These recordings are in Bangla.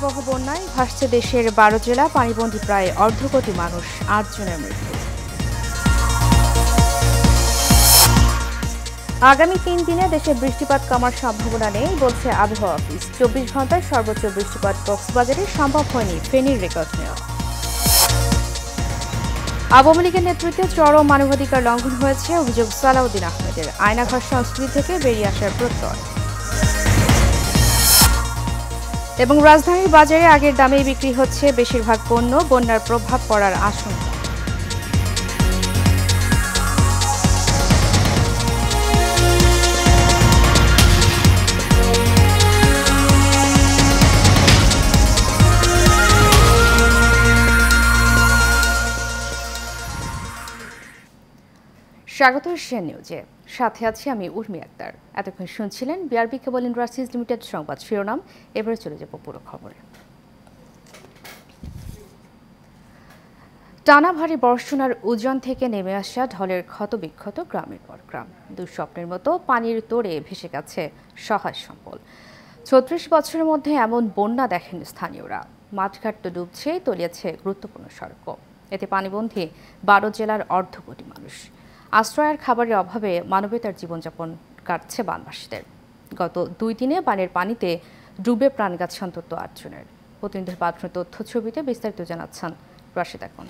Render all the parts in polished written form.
ভয়াবহ বন্যায় ভাসছে দেশের 12 জেলা, পানিবন্দী প্রায় অর্ধকোটি মানুষ, 8 জনের মৃত্যু। আগামী 3 দিনে দেশে বৃষ্টিপাত কমার সম্ভাবনা নেই বলছে আবহাওয়া অফিস। 24 ঘন্টায় সর্বোচ্চ বৃষ্টিপাত কক্সবাজারে সম্ভব হয়নি ফেনীর রেকর্ড নেওয়া। আওয়ামী লীগের নেতৃত্বে চরম মানবাধিকার লঙ্ঘন হয়েছে, অভিযোগ সালাউদ্দিন আহমেদের। আয়নাঘর সংস্কৃতি থেকে বেরিয়ে আসার প্রত্যয়। এবং রাজধানীর বাজারে আগের দামেই বিক্রি হচ্ছে বেশিরভাগ পণ্য, বন্যার প্রভাব পড়ার আশঙ্কা। স্বাগত এশিয়ান নিউজে, সাথে আছি আমি উর্মি আক্তার। এতক্ষণ শুনছিলেন বিআরবি কেবল ইন্ডাস্ট্রিজ লিমিটেড সংবাদ শিরোনাম। এবারে চলে যাব পুরো খবরে। টানা ভারী বর্ষণ আর উজান থেকে নেমে আসা ঢলের ক্ষতবিক্ষত গ্রামের পর গ্রাম। দুঃস্বপ্নের মতো পানির তোড়ে ভেসে গেছে সহায় সম্বল। 36 বছরের মধ্যে এমন বন্যা দেখেন স্থানীয়রা। মাঠঘাট তো ডুবছে, তলিয়েছে গুরুত্বপূর্ণ সড়ক। এতে পানিবন্দী 12 জেলার অর্ধকোটি মানুষ। আশ্রয় আর খাবারের অভাবে মানবতার জীবনযাপন কাটছে বানবাসীদের। গত 2 দিনে বানের পানিতে ডুবে প্রাণ গেছে অন্তত 8 জনের। প্রতিনিধির পাঠানো তথ্য ছবিতে বিস্তারিত জানাচ্ছেন রাশিদ আকন।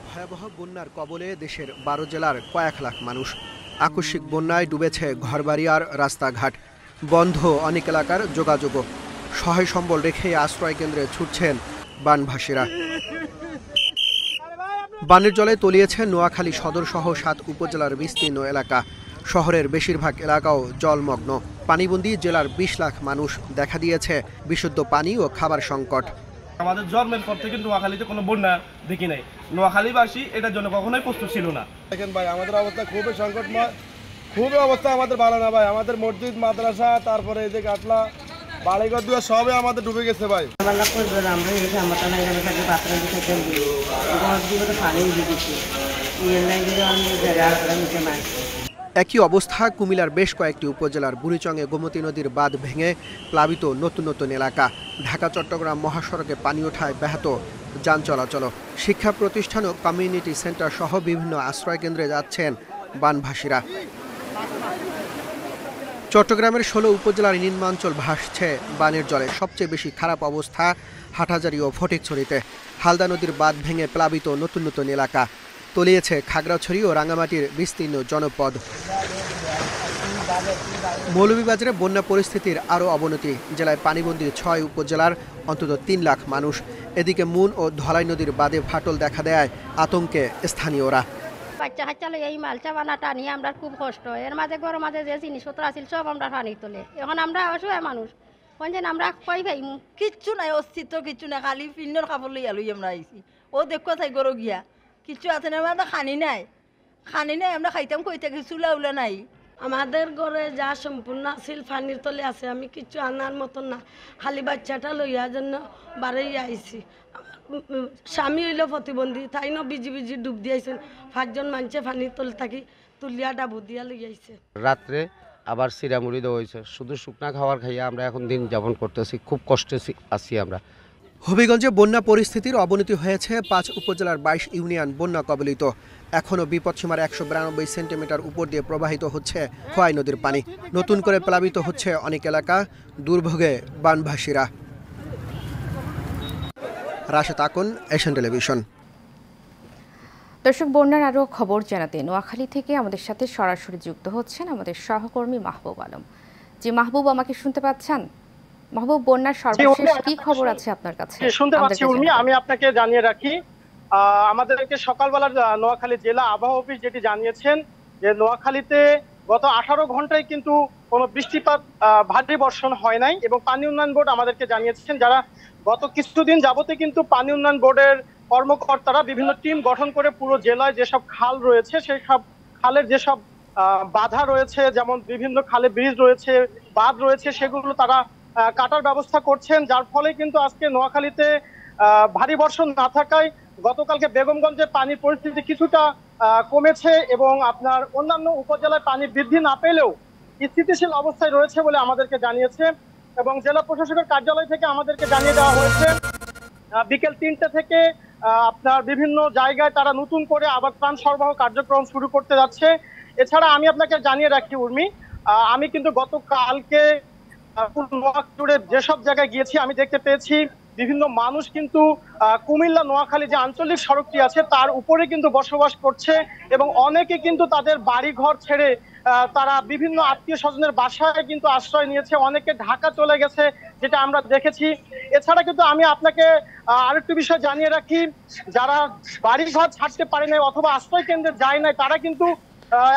ভয়াবহ বন্যার কবলে দেশের 12 জেলার কয়েক লাখ মানুষ। আকস্মিক বন্যায় ডুবেছে ঘরবাড়ি আর রাস্তাঘাট, বন্ধ অনেক এলাকার যোগাযোগও। সহায় সম্বল রেখে আশ্রয় কেন্দ্রে ছুটছেন বানভাসীরা। বানের জলে তলিয়েছে নোয়াখালী সদর সহ 7 উপজেলার বিস্তীর্ণ এলাকা। শহরের বেশিরভাগ এলাকাও জলমগ্ন। পানিবন্দী জেলার 20 লাখ মানুষ। দেখা দিয়েছে বিশুদ্ধ পানি ও খাবার সংকট। আমাদের জন্মের পর থেকে নোয়াখালীতে কোনো বন্যা দেখি নাই। নোয়াখালীবাসী এটার জন্য কখনোই প্রস্তুত ছিল না। দেখেন ভাই, আমাদের অবস্থা খুবই সংকটময়, খুবই অবস্থা আমাদের ভালো না ভাই। আমাদের মসজিদ, মাদ্রাসা, তারপরে এই যে কাটলা, বাড়িঘর দুয়া সবে আমাদের ডুবে গেছে ভাই। একই অবস্থা কুমিল্লার বেশ কয়েকটি উপজেলার। বুড়িচংয়ে গোমতী নদীর বাঁধ ভেঙে প্লাবিত নতুন নতুন এলাকা। ঢাকা চট্টগ্রাম মহাসড়কে পানি ওঠায় ব্যাহত যান চলাচল। শিক্ষা প্রতিষ্ঠান ও কমিউনিটি সেন্টার সহ বিভিন্ন আশ্রয় কেন্দ্রে যাচ্ছেন বানভাসীরা। চট্টগ্রামের 16 উপজেলার নিম্নাঞ্চল ভাসছে বানের জলে। সবচেয়ে বেশি খারাপ অবস্থা হাটহাজারী ও ফটিকছড়িতে। হালদা নদীর বাঁধ ভেঙে প্লাবিত নতুন নতুন এলাকা। তলিয়েছে খাগড়াছড়ি ও রাঙামাটির বিস্তীর্ণ জনপদ। মৌলভীবাজারে বন্যা পরিস্থিতির আরও অবনতি। জেলায় পানিবন্দী 6 উপজেলার অন্তত 3 লাখ মানুষ। এদিকে মুন ও ধলাই নদীর বাঁধে ফাটল দেখা দেয় আতঙ্কে স্থানীয়রা। বাচ্চা কাচ্চা এই মালচা বানাটা নিয়ে আমরা খুব কষ্ট। এর মাঝে ঘরের মাঝে যে জিনিসপত্র আছিল সব আমরা পানি তোলে। এখন আমরা অসহায় মানুষ, কোনদিন আমরা কই ভাই কিচ্ছু নাই, অস্তিত্ব কিচ্ছু নাই। খালি পিন্নর খাবার লই আলুই আমরা আইছি। ও দেখো তাই গরো গিয়া কিচ্ছু আছে না, আমরা খানি নাই আমরা খাইতাম কইতে কিছু লাউলা নাই। আমাদের ঘরে যা সম্পূর্ণ আছিল পানির তলে আছে। আমি কিছু আনার মতন না, খালি বাচ্চাটা লইয়া জন্য বাড়ি আইছি। স্বামী হইল প্রতিবন্ধী, তাই না বিজি বিজি ডুব দিয়েছেন। 5 জন মানুষে পানির তলে থাকি তুলিয়া ডাবু দিয়া লইয়াছে। রাত্রে আবার চিরামুড়ি দেওয়া হয়েছে। শুধু শুকনা খাবার খাইয়া আমরা এখন দিন যাপন করতেছি, খুব কষ্টে আছি আমরা। হবিগঞ্জে বন্যা পরিস্থিতির অবনতি হয়েছে। 5 উপজেলার 22 ইউনিয়ন বন্যা কবলিত। এখনও বিপদসীমার 192 সেন্টিমিটার উপর দিয়ে প্রবাহিত হচ্ছে খোয়াই নদীর পানি। নতুন করে প্লাবিত হচ্ছে অনেক এলাকা। দুর্ভোগে বানভাসীরা। Rashed Akon, Asian television. দর্শক, বন্যার আরও খবর জানাতে নোয়াখালী থেকে আমাদের সাথে সরাসরি যুক্ত হচ্ছেন আমাদের সহকর্মী মাহবুব আলম। জি মাহবুব, আমাকে শুনতে পাচ্ছেন? মাহবুব, বন্যার সর্বশেষ কি খবর আছে আপনার কাছে? শুনতে পাচ্ছি উর্মি। আমি আপনাকে জানিয়ে রাখি, আমাদেরকে সকালবেলার নোয়াখালী জেলা আবহাওয়া অফিস যেটি জানিয়েছেন যে নোয়াখালীতে গত 18 ঘন্টায় কিন্তু কোনো বৃষ্টিপাত ভারী বর্ষণ হয় নাই। এবং পানি উন্নয়ন বোর্ড আমাদেরকে জানিয়েছেন, যারা গত কিছুদিন যাবতে কিন্তু পানি উন্নয়ন বোর্ডের কর্মকর্তারা বিভিন্ন টিম গঠন করে পুরো জেলায় যেসব খাল রয়েছে সেই সব খালের যেসব বাধা রয়েছে, যেমন বিভিন্ন খালে ব্রিজ রয়েছে, বাঁধ রয়েছে, সেগুলো তারা কাটার ব্যবস্থা করছেন। যার ফলে কিন্তু আজকে নোয়াখালীতে ভারী বর্ষণ না থাকায় গতকালকে বেগমগঞ্জে পানির পরিস্থিতি কিছুটা কমেছে এবং আপনার অন্যান্য উপজেলায় পানি বৃদ্ধি না পেলেও স্থিতিশীল অবস্থায় রয়েছে বলে আমাদেরকে জানিয়েছে এবং জেলা প্রশাসকের কার্যালয় থেকে আমাদেরকে জানিয়ে দেওয়া হয়েছে বিকেল 3টে থেকে আপনার বিভিন্ন জায়গায় তারা নতুন করে আবার ত্রাণ সরবরাহ কার্যক্রম শুরু করতে যাচ্ছে। এছাড়া আমি আপনাকে জানিয়ে রাখি উর্মি, আমি কিন্তু গতকালকে নোয়াখালী যেসব জায়গায় গিয়েছি আমি দেখতে পেয়েছি বিভিন্ন মানুষ কিন্তু কুমিল্লা নোয়াখালী যে আঞ্চলিক সড়কটি আছে তার উপরে কিন্তু বসবাস করছে এবং অনেকে কিন্তু তাদের বাড়ি ঘর ছেড়ে তারা বিভিন্ন আত্মীয় স্বজনের বাসায় কিন্তু আশ্রয় নিয়েছে, অনেকে ঢাকা চলে গেছে যেটা আমরা দেখেছি। এছাড়া কিন্তু আমি আপনাকে আরেকটু বিষয় জানিয়ে রাখি, যারা বাড়ি ঘর ছাড়তে পারে নাই অথবা আশ্রয় কেন্দ্রে যায় নাই তারা কিন্তু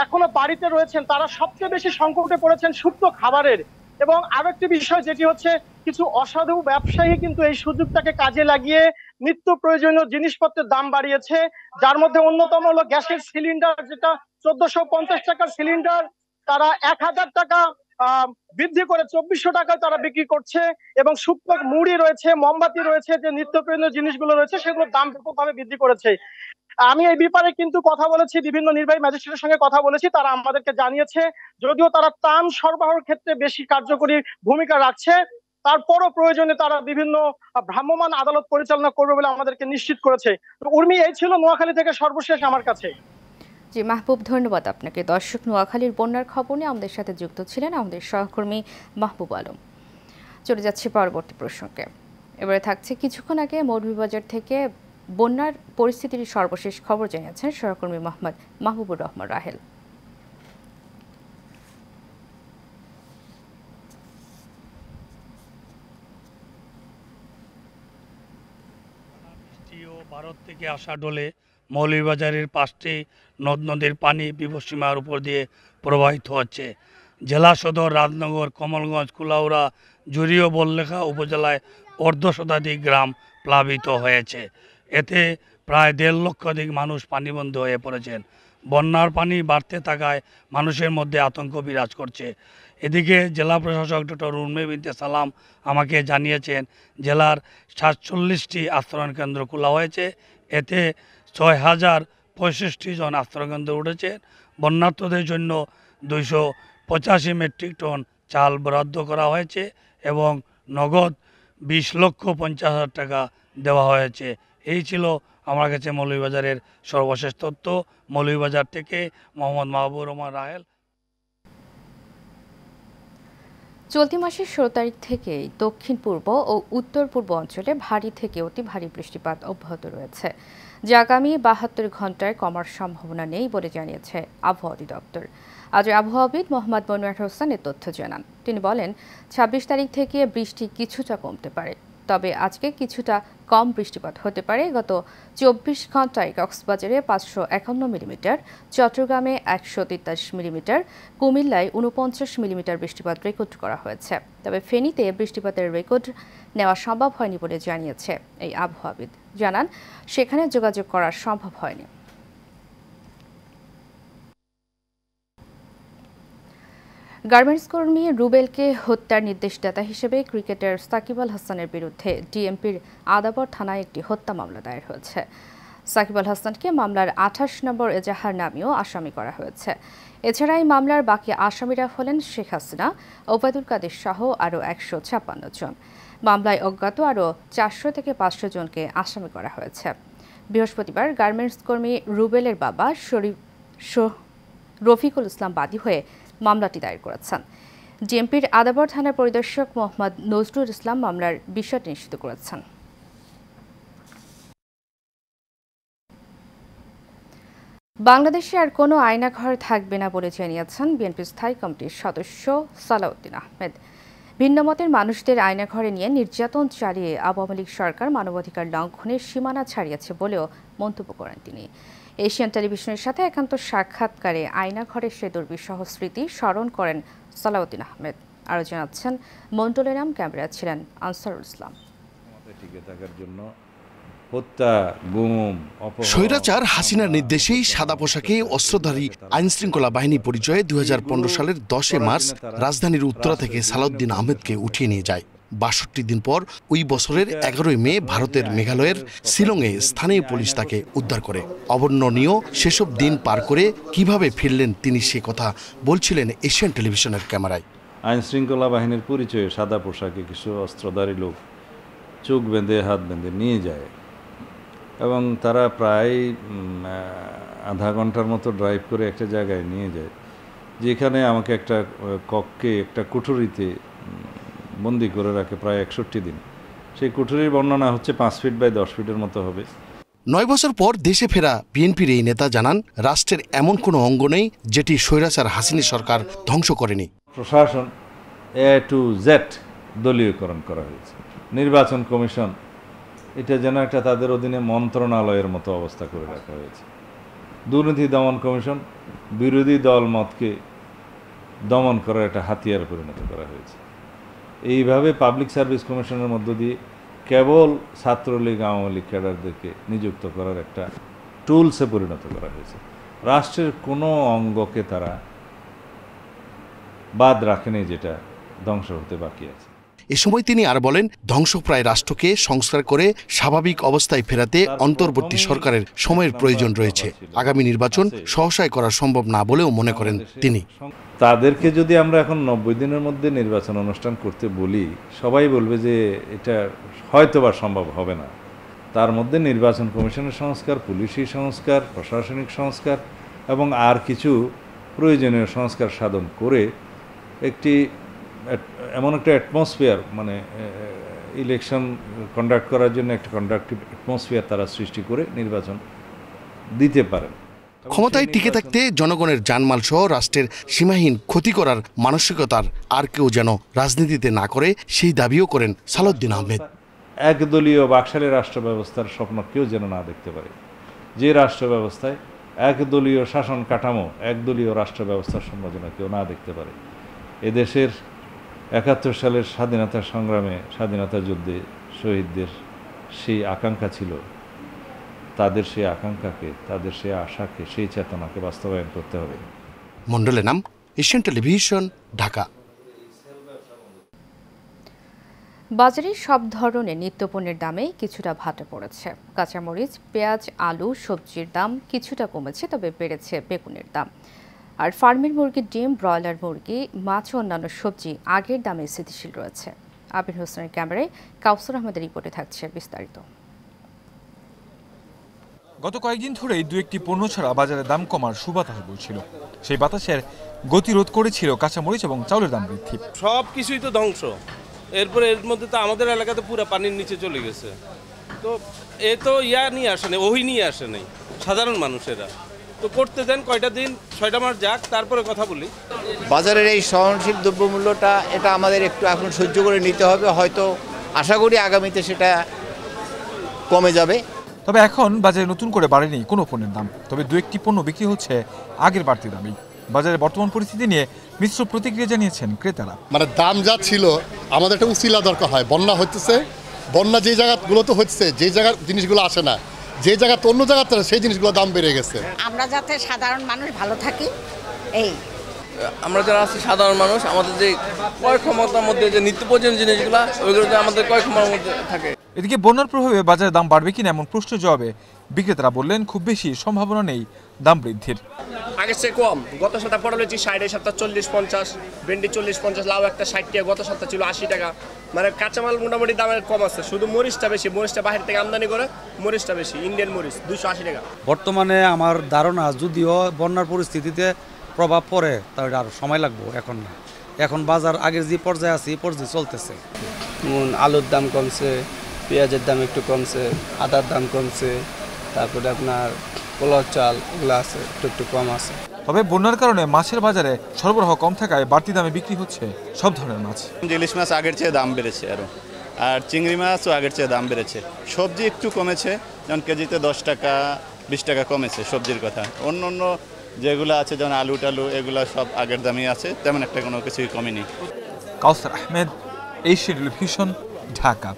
এখনো বাড়িতে রয়েছেন, তারা সবচেয়ে বেশি সংকটে পড়েছেন শুকনো খাবারের। এবং আরো একটি বিষয় যেটি হচ্ছে কিছু অসাধু ব্যবসায়ী কিন্তু এই সুযোগটাকে কাজে লাগিয়ে নিত্য প্রয়োজনীয় জিনিসপত্রের দাম বাড়িয়েছে, যার মধ্যে অন্যতম হলো গ্যাসের সিলিন্ডার, যেটা 1450 টাকার সিলিন্ডার তারা 1000 টাকা বৃদ্ধি করে 2400 টাকায় তারা বিক্রি করছে। এবং শুকনো মুড়ি রয়েছে, মোমবাতি রয়েছে, যে নিত্য প্রয়োজনীয় জিনিসগুলো রয়েছে সেগুলোর দাম ব্যাপকভাবে বৃদ্ধি করেছে। আমি এই ব্যাপারে কিন্তু কথা বলেছি, বিভিন্ন নির্বাহী ম্যাজিস্ট্রেটের সঙ্গে কথা বলেছি, তারা আমাদেরকে জানিয়েছে যদিও তারা ত্রাণ সরবরাহের ক্ষেত্রে বেশি কার্যকরী ভূমিকা রাখছে, তারপরও প্রয়োজনে তারা বিভিন্ন ভ্রাম্যমাণ আদালত পরিচালনা করবে বলে আমাদেরকে নিশ্চিত করেছে। তো উর্মি, এই ছিল নোয়াখালী থেকে সর্বশেষ আমার কাছে। জি মাহবুব, ধন্যবাদ আপনাকে। দর্শক, নোয়াখালীর বন্যার খবর নিয়ে আমাদের সাথে যুক্ত ছিলেন আমাদের সহকর্মী মাহবুব আলম। চলে যাচ্ছে পরবর্তী প্রসঙ্গে। এবারে থাকছে কিছুক্ষণ আগে মৌলভীবাজার থেকে বন্যার পরিস্থিতির সর্বশেষ খবর জানিয়েছেন সহকর্মী মোহাম্মদ মাহবুবুর রহমান রাহেল। ভারত থেকে আসা ডলে মৌলভীবাজারের 5টি নদ নদীর পানি বিপদসীমার উপর দিয়ে প্রবাহিত হচ্ছে। জেলা সদর রাজনগর, কমলগঞ্জ, কুলাউড়া, জুরি ও বললেখা উপজেলায় অর্ধশতাধিক গ্রাম প্লাবিত হয়েছে। এতে প্রায় 1.5 লক্ষাধিক মানুষ পানিবন্দী হয়ে পড়েছেন। বন্যার পানি বাড়তে থাকায় মানুষের মধ্যে আতঙ্ক বিরাজ করছে। এদিকে জেলা প্রশাসক ডক্টর উর্মি বিনতে সালাম আমাকে জানিয়েছেন জেলার 47টি আশ্রয়ণ কেন্দ্র খোলা হয়েছে, এতে 6065 জন আশ্রয়কেন্দ্র উঠেছে। বন্যার্তদের জন্য 285 মেট্রিক টন চাল বরাদ্দ করা হয়েছে এবং নগদ 20,50,000 টাকা দেওয়া হয়েছে। এই ছিল আমার কাছে মৌলভীবাজারের সর্বশেষ তথ্য। মৌলভীবাজার থেকে মোহাম্মদ মাহবুবুর রহমান রাহেল। চলতি মাসের 16 তারিখ থেকেই দক্ষিণ পূর্ব ও উত্তর পূর্ব অঞ্চলে ভারী থেকে অতি ভারী বৃষ্টিপাত অব্যাহত রয়েছে, যা আগামী 72 ঘন্টায় কমার সম্ভাবনা নেই বলে জানিয়েছে আবহাওয়া অধিদপ্তর। আজ আবহাওয়াবিদ মোহাম্মদ মনিয়ার হোসেন এ তথ্য জানান। তিনি বলেন 26 তারিখ থেকে বৃষ্টি কিছুটা কমতে পারে, তবে আজকে কিছুটা কম বৃষ্টিপাত হতে পারে। গত 24 ঘন্টায় কক্সবাজারে 551 মিলিমিটার, চট্টগ্রামে 143 মিলিমিটার, কুমিল্লায় 49 মিলিমিটার বৃষ্টিপাত রেকর্ড করা হয়েছে। তবে ফেনীতে বৃষ্টিপাতের রেকর্ড নেওয়া সম্ভব হয়নি বলে জানিয়েছে এই আবহাওয়াবিদ। জানান সেখানে যোগাযোগ করা সম্ভব হয়নি। গার্মেন্টস কর্মী রুবেলকে হত্যার নির্দেশদাতা হিসেবে ক্রিকেটার সাকিব আল হাসানের বিরুদ্ধে ডিএমপির আদাবর থানায় একটি হত্যা মামলা দায়ের হয়েছে। সাকিব আল হাসানকে মামলার 28 নম্বর এজাহার নামেও আসামি করা হয়েছে। এছাড়া এই মামলার বাকি আসামিরা হলেন শেখ হাসিনা, ওবায়দুল কাদের সহ আরও 156 জন। মামলায় অজ্ঞাত আরও 400 থেকে 500 জনকে আসামি করা হয়েছে। বৃহস্পতিবার গার্মেন্টস কর্মী রুবেলের বাবা রফিকুল ইসলাম বাদী হয়ে মামলাটি দায়ের করেছেন। ডিএমপির আদাবর থানার পরিদর্শক মোহাম্মদ নজরুল ইসলাম মামলার বিষয়টি নিশ্চিত করেছেন। বাংলাদেশে আর কোনো আয়নাঘর থাকবে না বলে জানিয়েছেন বিএনপি স্থায়ী কমিটির সদস্য সালাউদ্দিন আহমেদ। ভিন্নমতের মানুষদের আয়নাঘরে নিয়ে নির্যাতন চালিয়ে আওয়ামী লীগ সরকার মানবাধিকার লঙ্ঘনের সীমানা ছাড়িয়েছে বলেও মন্তব্য করেন তিনি। এশিয়ান টেলিভিশনের সাথে একান্ত সাক্ষাৎকারে আয়নাঘরের সে দুর্বিষহ স্মৃতি স্মরণ করেন সালাউদ্দিন আহমেদ। আরও জানাচ্ছেন মন্ডলের নাম, ক্যামেরা ছিলেন আনসারুল ইসলাম। স্বৈরাচার হাসিনার নির্দেশেই সাদা পোশাকে অস্ত্রধারী আইনশৃঙ্খলা বাহিনী পরিচয়ে 2015 সালের 10 মার্চ রাজধানীর উত্তরা থেকে সালাউদ্দিন আহমেদকে উঠিয়ে নিয়ে যায়। 62 দিন পর ওই বছরের 11 মে ভারতের মেঘালয়ের শিলংয়ে স্থানীয় পুলিশ তাকে উদ্ধার করে। অবর্ণনীয় সেসব দিন পার করে কিভাবে ফিরলেন তিনি সে কথা বলছিলেন এশিয়ান টেলিভিশনের ক্যামেরায়। আইনশৃঙ্খলা বাহিনীর পরিচয়ে সাদা পোশাকে কিছু অস্ত্রধারী লোক চোখ বেঁধে হাত বেঁধে নিয়ে যায় এবং তারা প্রায় আধা ঘন্টার মতো ড্রাইভ করে একটা জায়গায় নিয়ে যায়, যেখানে আমাকে একটা কক্ষে একটা কুঠুরিতে বন্দি করে রাখে প্রায় 61 দিন। সেই কুঠুরির বর্ণনা হচ্ছে 5 ফিট বাই 10 ফিটের মতো হবে। 9 বছর পর দেশে ফেরা বিএনপির এই নেতা জানান, রাষ্ট্রের এমন কোনো অঙ্গ নেই যেটি স্বৈরাচার হাসিনা সরকার ধ্বংস করেনি। প্রশাসন A to Z দলীয়করণ করা হয়েছে। নির্বাচন কমিশন এটা যেন একটা তাদের অধীনে মন্ত্রণালয়ের মতো অবস্থা করে রাখা হয়েছে। দুর্নীতি দমন কমিশন বিরোধী দল মতকে দমন করার একটা হাতিয়ার পরিণত করা হয়েছে। এইভাবে পাবলিক সার্ভিস কমিশনের মধ্য দিয়ে কেবল ছাত্রলীগ আওয়ামী লীগ ক্যাডারদেরকে নিযুক্ত করার একটা টুলসে পরিণত করা হয়েছে। রাষ্ট্রের কোনো অঙ্গকে তারা বাদ রাখেনি যেটা ধ্বংস হতে বাকি আছে। এ সময় তিনি আর বলেন, ধ্বংসপ্রায় রাষ্ট্রকে সংস্কার করে স্বাভাবিক অবস্থায় ফেরাতে অন্তর্বর্তী সরকারের সময়ের প্রয়োজন রয়েছে। আগামী নির্বাচন সহসায় করা সম্ভব না বলেও মনে করেন তিনি। তাদেরকে যদি আমরা এখন 90 দিনের মধ্যে নির্বাচন অনুষ্ঠান করতে বলি, সবাই বলবে যে এটা হয়তোবা সম্ভব হবে না। তার মধ্যে নির্বাচন কমিশনের সংস্কার, পুলিশি সংস্কার, প্রশাসনিক সংস্কার এবং আর কিছু প্রয়োজনীয় সংস্কার সাধন করে একটি এমন একটা অ্যাটমসফিয়ার, মানে ইলেকশন কন্ডাক্ট করার জন্য একটা কন্ডাক্টিভ অ্যাটমসফিয়ার তারা সৃষ্টি করে নির্বাচন দিতে পারেন। ক্ষমতায় টিকে থাকতে জনগণের জানমাল সহ রাষ্ট্রের সীমাহীন ক্ষতি করার মানসিকতার আর কেউ যেন রাজনীতিতে না করে, সেই দাবিও করেন সালাউদ্দিন আহমেদ। একদলীয় বাকশালী রাষ্ট্র ব্যবস্থার স্বপ্ন কেউ যেন না দেখতে পারে। যে রাষ্ট্র ব্যবস্থায় একদলীয় শাসন কাঠামো, একদলীয় রাষ্ট্র ব্যবস্থার স্বপ্ন যেন কেউ না দেখতে পারে। এদেশের 71 সালের স্বাধীনতা সংগ্রামে, স্বাধীনতা যুদ্ধে শহীদদের সেই আকাঙ্ক্ষা ছিল, তাদের সেই আকাঙ্ক্ষাকে, তাদের সেই আশাকে, সেই চেতনাকে বাস্তবায়ন করতে হবে। মন্ডলের নাম, এশিয়ান টেলিভিশন, ঢাকা। বাজারে সব ধরনের নিত্যপণ্যের দামে কিছুটা ভাটা পড়েছে। কাঁচামরিচ, পেঁয়াজ, আলু, সবজির দাম কিছুটা কমেছে, তবে বেড়েছে বেগুনের দাম। আর ফার্মের মুরগির ডিম, ব্রয়লার মুরগি, মাছ ও অন্যান্য সবজি আগের দামে স্থিতিশীল রয়েছে। আবির হোসেনের ক্যামেরায় কাউসার আহমেদের রিপোর্টে থাকছে বিস্তারিত। গত কয়েকদিন ধরেই দু একটি পণ্য ছাড়া বাজারে দাম কমার সুবাতাস বলছিল। সেই বাতাসের গতিরোধ করেছিল কাঁচামরিচ এবং চাউলের দাম বৃদ্ধি। সব কিছুই তো ধ্বংস, এরপরে এর মধ্যে তো আমাদের এলাকাতে পুরো পানির নিচে চলে গেছে। তো এ তো নিয়ে আসে নাই, ওই নিয়ে আসে নাই, সাধারণ মানুষেরা তো করতে দেন কয়টা দিন, 6টা মাস যাক, তারপরে কথা বলি। বাজারের এই সহনশীল দ্রব্যমূল্যটা এটা আমাদের একটু এখন সহ্য করে নিতে হবে, হয়তো আশা করি আগামীতে সেটা কমে যাবে। তবে এখন বাজারে নতুন করে বাড়েনি কোনো পণ্যের দাম, তবে দু একটি পণ্য বিক্রি হচ্ছে আগের বাড়তি দামেই। বাজারের বর্তমান পরিস্থিতি নিয়ে মিশ্র প্রতিক্রিয়া জানিয়েছেন ক্রেতারা। মানে দাম যা ছিল, আমাদের একটা উচিলা দরকার হয়। বন্যা হচ্ছে, বন্যা যে জায়গাগুলোতে হচ্ছে, যে জায়গার জিনিসগুলো আসে না, যে জায়গাতে অন্য জায়গাতে সেই জিনিসগুলোর দাম বেড়ে গেছে। আমরা যাতে সাধারণ মানুষ ভালো থাকি, এই আমরা যারা আছি সাধারণ মানুষ, আমাদের যে ক্রয় ক্ষমতার মধ্যে যে নিত্য প্রয়োজনীয় জিনিসগুলো, ওইগুলো আমাদের ক্রয় ক্ষমতার মধ্যে থাকে। এদিকে বন্যার প্রভাবে বাজারে দাম বাড়বে কিনা এমন প্রশ্নের জবাবে বিক্রেতারা বললেন, খুব বেশি সম্ভাবনা নেই দাম বৃদ্ধির। আগের চেয়ে কম। গত সপ্তাহে পটল 60, এই সপ্তাহে 40-50, ভেন্ডি 40-50, লাউ একটা 60 টাকা, গত সপ্তাহে ছিল 80 টাকা। মানে কাঁচামাল মোটামুটি দামের কম আছে, শুধু মরিচটা বেশি। মরিচটা বাইরে থেকে আমদানি করে, মরিচটা বেশি, ইন্ডিয়ান মরিচ 280 টাকা। বর্তমানে আমার ধারণা, যদিও বন্যার পরিস্থিতিতে প্রভাব পড়ে, তাহলে আর সময় লাগবে, এখন না। এখন বাজার আগের যে পর্যায়ে আছে এই পর্যায়ে চলতেছে। আলুর দাম কমছে, পেঁয়াজের দাম একটু কমছে, আদার দাম কমছে, তারপরে আপনার পোলাও চাল এগুলো আছে একটু কম আছে। তবে বন্যার কারণে মাছের বাজারে সরবরাহ কম থাকায় বাড়তি দামে বিক্রি হচ্ছে সব ধরনের মাছ। ইলিশ মাছ আগের চেয়ে দাম বেড়েছে আরও, আর চিংড়ি মাছও আগের চেয়ে দাম বেড়েছে। সবজি একটু কমেছে, যেমন কেজিতে 10 টাকা 20 টাকা কমেছে সবজির কথা। অন্য অন্য যেগুলো আছে, যেমন আলু টালু, এগুলো সব আগের দামই আছে, তেমন একটা কোনো কিছুই কমেনি। কাউসার আহমেদ, এশিয়ান টেলিভিশন, ঢাকা।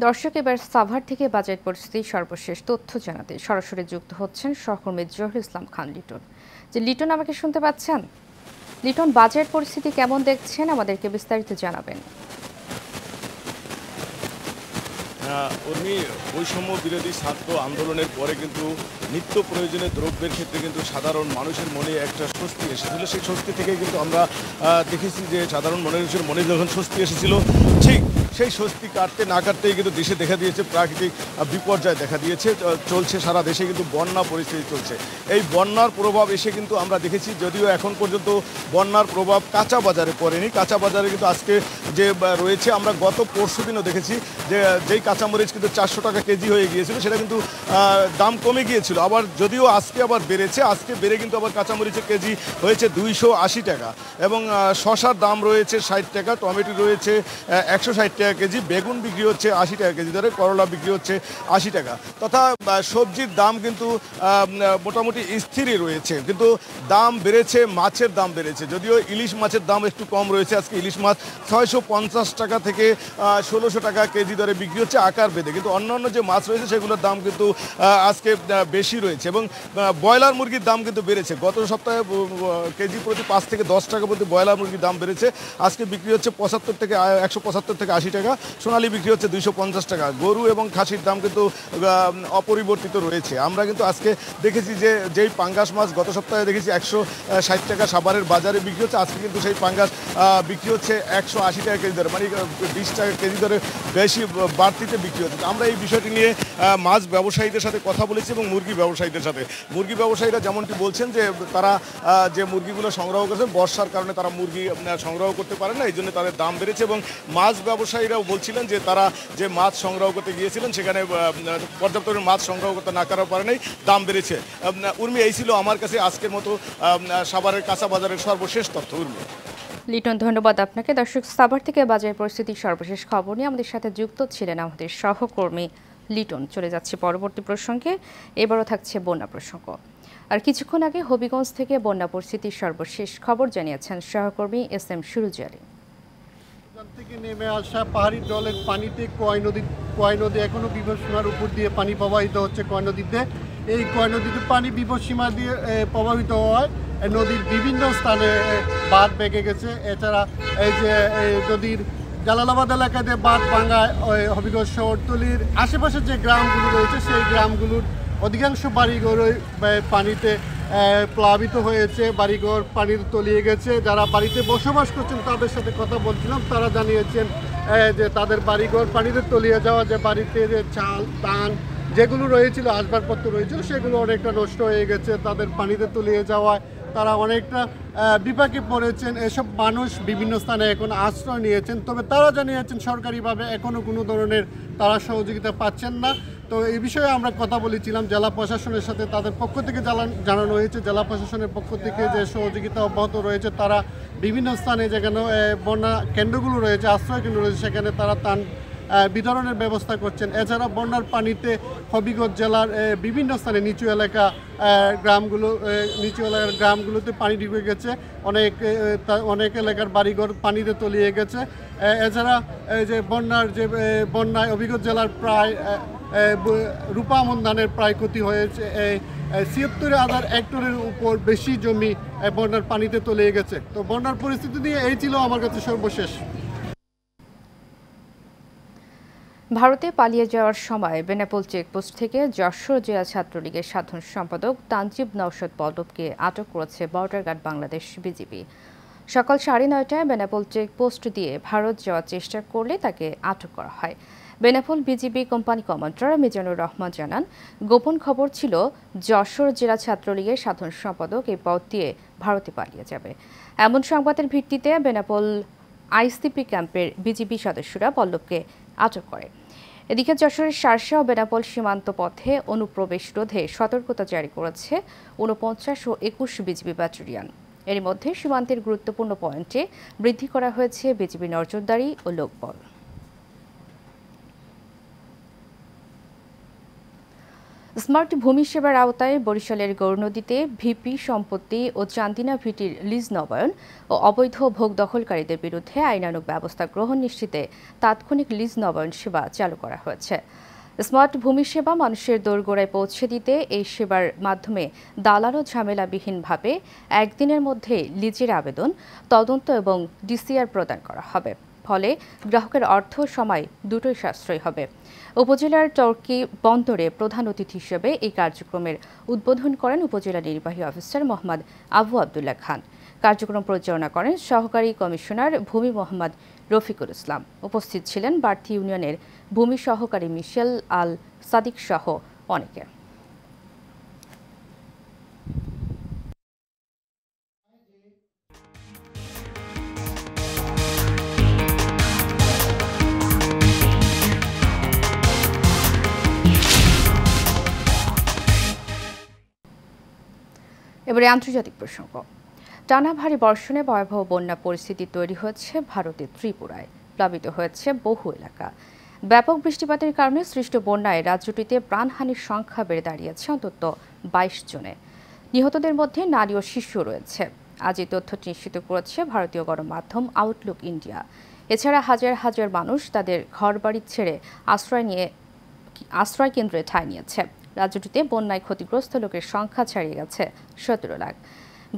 দর্শক, এবার সাভার থেকে বাজার পরিস্থিতির সর্বশেষ তথ্য জানাতে সরাসরি যুক্ত হচ্ছেন সহকর্মী জহিরুল ইসলাম খান লিটন। লিটন, আমাকে শুনতে পাচ্ছেন? লিটন, বাজার পরিস্থিতি কেমন দেখছেন, আমাদেরকে বিস্তারিত জানাবেন। উনি বৈষম্য বিরোধী ছাত্র আন্দোলনের পরে কিন্তু নিত্য প্রয়োজনীয় দ্রব্যের ক্ষেত্রে কিন্তু সাধারণ মানুষের মনে একটা স্বস্তি এসেছিল। সেই স্বস্তি থেকে কিন্তু আমরা দেখেছি যে সাধারণ মানুষের মনে যখন স্বস্তি এসেছিল, ঠিক সেই স্বস্তি কাটতে না কাটতেই কিন্তু দেশে দেখা দিয়েছে প্রাকৃতিক বিপর্যয় দেখা দিয়েছে। চলছে সারা দেশে কিন্তু বন্যা পরিস্থিতি চলছে। এই বন্যার প্রভাব এসে কিন্তু আমরা দেখেছি, যদিও এখন পর্যন্ত বন্যার প্রভাব কাঁচা বাজারে পড়েনি। কাঁচা বাজারে কিন্তু আজকে যে রয়েছে, আমরা গত পরশু দিনও দেখেছি যে যেই কাঁচামরিচ কিন্তু 400 টাকা কেজি হয়ে গিয়েছিল, সেটা কিন্তু দাম কমে গিয়েছিল। আবার যদিও আজকে আবার বেড়েছে, আজকে বেড়ে কিন্তু আবার কাঁচামরিচের কেজি হয়েছে 280 টাকা এবং শশার দাম রয়েছে 60 টাকা, টমেটো রয়েছে 160 টাকা কেজি, বেগুন বিক্রি হচ্ছে 80 টাকা কেজি ধরে, করলা বিক্রি হচ্ছে 80 টাকা। তথা সবজির দাম কিন্তু মোটামুটি স্থিরই রয়েছে, কিন্তু দাম বেড়েছে, মাছের দাম বেড়েছে। যদিও ইলিশ মাছের দাম একটু কম রয়েছে, আজকে ইলিশ মাছ 650 টাকা থেকে 1600 টাকা কেজি দরে বিক্রি হচ্ছে আকার বেঁধে, কিন্তু অন্যান্য যে মাছ রয়েছে সেগুলোর দাম কিন্তু আজকে বেশি রয়েছে। এবং ব্রয়লার মুরগির দাম কিন্তু বেড়েছে, গত সপ্তাহে কেজি প্রতি 5 থেকে 10 টাকা প্রতি ব্রয়লার মুরগির দাম বেড়েছে, আজকে বিক্রি হচ্ছে 175 থেকে 80 টাকা, সোনালি বিক্রি হচ্ছে 250 টাকা। গরু এবং খাসির দাম কিন্তু অপরিবর্তিত রয়েছে। আমরা কিন্তু আজকে দেখেছি যে যেই পাঙ্গাস মাছ গত সপ্তাহে দেখেছি 160 টাকা সাভারের বাজারে বিক্রি হচ্ছে, আজকে কিন্তু সেই পাঙ্গাস বিক্রি হচ্ছে 180 টাকা কেজি দরে, মানে 20 টাকা কেজি দরে বেশি বাড়তিতে বিক্রি হচ্ছে। আমরা এই বিষয়টি নিয়ে মাছ ব্যবসায়ীদের সাথে কথা বলেছি এবং মুরগি ব্যবসায়ীদের সাথে। মুরগি ব্যবসায়ীরা যেমনটি বলছেন যে তারা যে মুরগিগুলো সংগ্রহ করেছেন, বর্ষার কারণে তারা মুরগি সংগ্রহ করতে পারে না, এই জন্য তাদের দাম বেড়েছে। এবং মাছ ব্যবসায়ীরাও বলছিলেন যে তারা যে মাছ সংগ্রহ করতে গিয়েছিলেন সেখানে পর্যাপ্ত মাছ সংগ্রহ করতে না করার কারণেই দাম বেড়েছে। উর্মি, এই ছিল আমার কাছে আজকের মতো সাভারের কাঁচা বাজারের সর্বশেষ তথ্য। উর্মি। লিটন, ধন্যবাদ আপনাকে। দর্শক, সাভার থেকে বাজার পরিস্থিতির সর্বশেষ খবর নিয়ে আমাদের সাথে যুক্ত ছিলেন আমাদের সহকর্মী লিটন। চলে যাচ্ছে পরবর্তী প্রসঙ্গে, এবারও থাকছে বন্যা প্রসঙ্গ। আর কিছুক্ষণ আগে হবিগঞ্জ থেকে বন্যা পরিস্থিতির সর্বশেষ খবর জানিয়েছেন সহকর্মী SM সুরুজ আলী। থেকে নেমে আসা পাহাড়ি জলের পানিতে কয় নদী এখনো বিপদসীমার উপর দিয়ে পানি প্রবাহিত হচ্ছে। কয় নদীতে পানি বিপদসীমা দিয়ে প্রবাহিত হওয়ায় নদীর বিভিন্ন স্থানে বাঁধ ভেঙে গেছে। এছাড়া এই যে নদীর জালালাবাদ এলাকাতে বাঁধ ভাঙায় হবিগঞ্জ শহরতলির আশেপাশে যে গ্রামগুলো রয়েছে সেই গ্রামগুলোর অধিকাংশ বাড়িঘরই পানিতে প্লাবিত হয়েছে, বাড়িঘর পানিতে তলিয়ে গেছে। যারা বাড়িতে বসবাস করছেন তাদের সাথে কথা বলছিলাম, তারা জানিয়েছেন যে তাদের বাড়িঘর পানিতে তলিয়ে যাওয়া, যে বাড়িতে যে চাল ধান যেগুলো রয়েছিল, আসবাবপত্র রয়েছিল, সেগুলো অনেকটা নষ্ট হয়ে গেছে। তাদের পানিতে তলিয়ে যাওয়ায় তারা অনেকটা বিপাকে পড়েছেন। এসব মানুষ বিভিন্ন স্থানে এখন আশ্রয় নিয়েছেন, তবে তারা জানিয়েছেন সরকারিভাবে এখনও কোনো ধরনের তারা সহযোগিতা পাচ্ছেন না। তো এই বিষয়ে আমরা কথা বলেছিলাম জেলা প্রশাসনের সাথে, তাদের পক্ষ থেকে জানানো হয়েছে জেলা প্রশাসনের পক্ষ থেকে যে সহযোগিতা অব্যাহত রয়েছে। তারা বিভিন্ন স্থানে যেখানে বন্যা কেন্দ্রগুলো রয়েছে, আশ্রয় কেন্দ্র রয়েছে, সেখানে তারা ত্রাণ বিতরণের ব্যবস্থা করছেন। এছাড়া বন্যার পানিতে হবিগঞ্জ জেলার বিভিন্ন স্থানে নিচু এলাকার গ্রামগুলোতে পানি ঢুকে গেছে, অনেক এলাকার বাড়িঘর পানিতে তলিয়ে গেছে। এছাড়া যে বন্যায় হবিগঞ্জ জেলার প্রায় রূপামন ধানের প্রায় ক্ষতি হয়েছে। ৭৬,০০০ হেক্টরের উপর বেশি জমি বন্যার পানিতে তলিয়ে গেছে। তো বন্যার পরিস্থিতি নিয়ে এই ছিল আমার কাছে সর্বশেষ। ভারতে পালিয়ে যাওয়ার সময় বেনাপোল চেকপোস্ট থেকে যশোর জেলা ছাত্রলীগের সাধারণ সম্পাদক তানজিব নওশাদ পল্লবকে আটক করেছে বর্ডার গার্ড বাংলাদেশ বিজিবি। সকাল 9:30টায় বেনাপোল চেকপোস্ট দিয়ে ভারত যাওয়ার চেষ্টা করলে তাকে আটক করা হয়। Benapole BGB company commander Mizanur Rahman জানান, গোপন খবর ছিল যশোর জেলা ছাত্রলীগের সাধারণ সম্পাদক এই পথ দিয়ে ভারতে পালিয়ে যাবে। এমন সংবাদের ভিত্তিতে বেনাপোল আইসিপি ক্যাম্পের বিজিবি সদস্যরা পল্লবকে আটক করে। এদিকে যশোরের শার্শা ও বেনাপোল সীমান্ত পথে অনুপ্রবেশ রোধে সতর্কতা জারি করেছে 49 ও 21 বিজিবি ব্যাটালিয়ন। এর মধ্যে সীমান্তের গুরুত্বপূর্ণ পয়েন্টে বৃদ্ধি করা হয়েছে বিজিবি নজরদারি ও লোকবল। স্মার্ট ভূমি সেবার আওতায় বরিশালের গৌরনদীতে ভিপি সম্পত্তি ও চান্দিনা ভিটির লিজ নবায়ন ও অবৈধ ভোগ দখলকারীদের বিরুদ্ধে আইনানুগ ব্যবস্থা গ্রহণ নিশ্চিতে তাৎক্ষণিক লিজ নবায়ন সেবা চালু করা হয়েছে। স্মার্ট ভূমি সেবা মানুষের দোরগোড়ায় পৌঁছে দিতে এই সেবার মাধ্যমে দালাল ও ঝামেলাবিহীনভাবে একদিনের মধ্যে লিজের আবেদন, তদন্ত এবং ডিসিআর প্রদান করা হবে। ফলে গ্রাহকের অর্থ সময় দুটোই সাশ্রয় হবে। উপজেলার চরকি বন্দরে প্রধান অতিথি হিসেবে এই কার্যক্রমের উদ্বোধন করেন উপজেলা নির্বাহী অফিসার মোহাম্মদ আবু আবদুল্লাহ খান। কার্যক্রম পরিচালনা করেন সহকারী কমিশনার ভূমি মোহাম্মদ রফিকুল ইসলাম। উপস্থিত ছিলেন বাড়তি ইউনিয়নের ভূমি সহকারী মিশেল আল সাদিক সহ অনেকে। এবারে আন্তর্জাতিক প্রসঙ্গ। টানা ভারী বর্ষণে ভয়াবহ বন্যা পরিস্থিতি তৈরি হয়েছে ভারতের ত্রিপুরায়। প্লাবিত হয়েছে বহু এলাকা। ব্যাপক বৃষ্টিপাতের কারণে সৃষ্ট বন্যায় রাজ্যটিতে প্রাণহানির সংখ্যা বেড়ে দাঁড়িয়েছে অন্তত 22 জনে। নিহতদের মধ্যে নারী ও শিশু রয়েছে। আজ এই তথ্য নিশ্চিত করেছে ভারতীয় গণমাধ্যম আউটলুক ইন্ডিয়া। এছাড়া হাজার হাজার মানুষ তাদের ঘরবাড়ি ছেড়ে আশ্রয় কেন্দ্রে ঠাঁই নিয়েছে। রাজ্যটিতে বন্যায় ক্ষতিগ্রস্ত লোকের সংখ্যা ছাড়িয়ে গেছে 17 লাখ।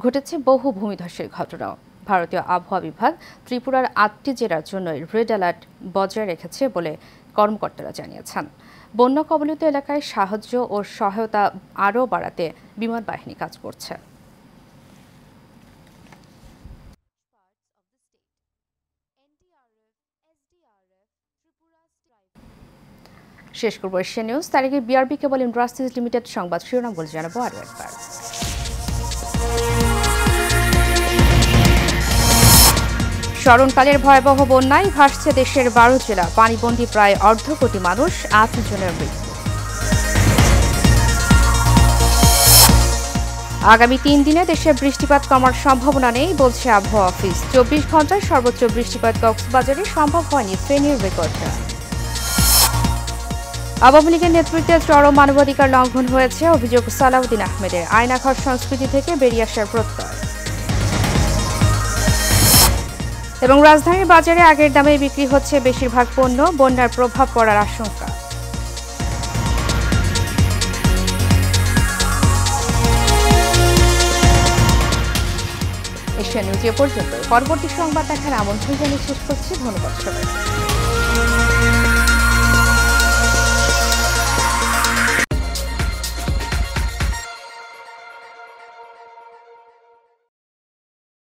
ঘটেছে বহু ভূমিধসের ঘটনাও। ভারতীয় আবহাওয়া বিভাগ ত্রিপুরার 8টি জেলার জন্য রেড অ্যালার্ট বজায় রেখেছে বলে কর্মকর্তারা জানিয়েছেন। বন্যা কবলিত এলাকায় সাহায্য ও সহায়তা আরও বাড়াতে বিমান বাহিনী কাজ করছে। শেষ করব এশিয়া নিউজ। তার আগে বিআরবি কেবল ইন্ডাস্ট্রিজ লিমিটেড সংবাদ শিরোনামগুলো জানাবো আরও একবার। স্মরণকালের ভয়াবহ বন্যায় ভাসছে দেশের 12 জেলা। পানিবন্দী প্রায় 1.5 কোটি মানুষ, 8 জনের মৃত্যু। আগামী 3 দিনে দেশে বৃষ্টিপাত কমার সম্ভাবনা নেই বলছে আবহাওয়া অফিস। 24 ঘন্টায় সর্বোচ্চ বৃষ্টিপাত কক্সবাজারে সম্ভব হয়নি ফেনীর রেকর্ডটা। আওয়ামী লীগের নেতৃত্বে চরম মানবাধিকার লঙ্ঘন হয়েছে, অভিযোগ সালাউদ্দিন আহমেদের। আয়নাঘর সংস্কৃতি থেকে বেরিয়ে আসার প্রত্যয়। এবং রাজধানীর বাজারে আগের দামে বিক্রি হচ্ছে বেশিরভাগ পণ্য, বন্যার প্রভাব পড়ার আশঙ্কা। এশিয়া নিউজ এ পর্যন্ত। পরবর্তী সংবাদ দেখার আমন্ত্রণ জানিয়ে শেষ করছি। ধন্যবাদ সবাই।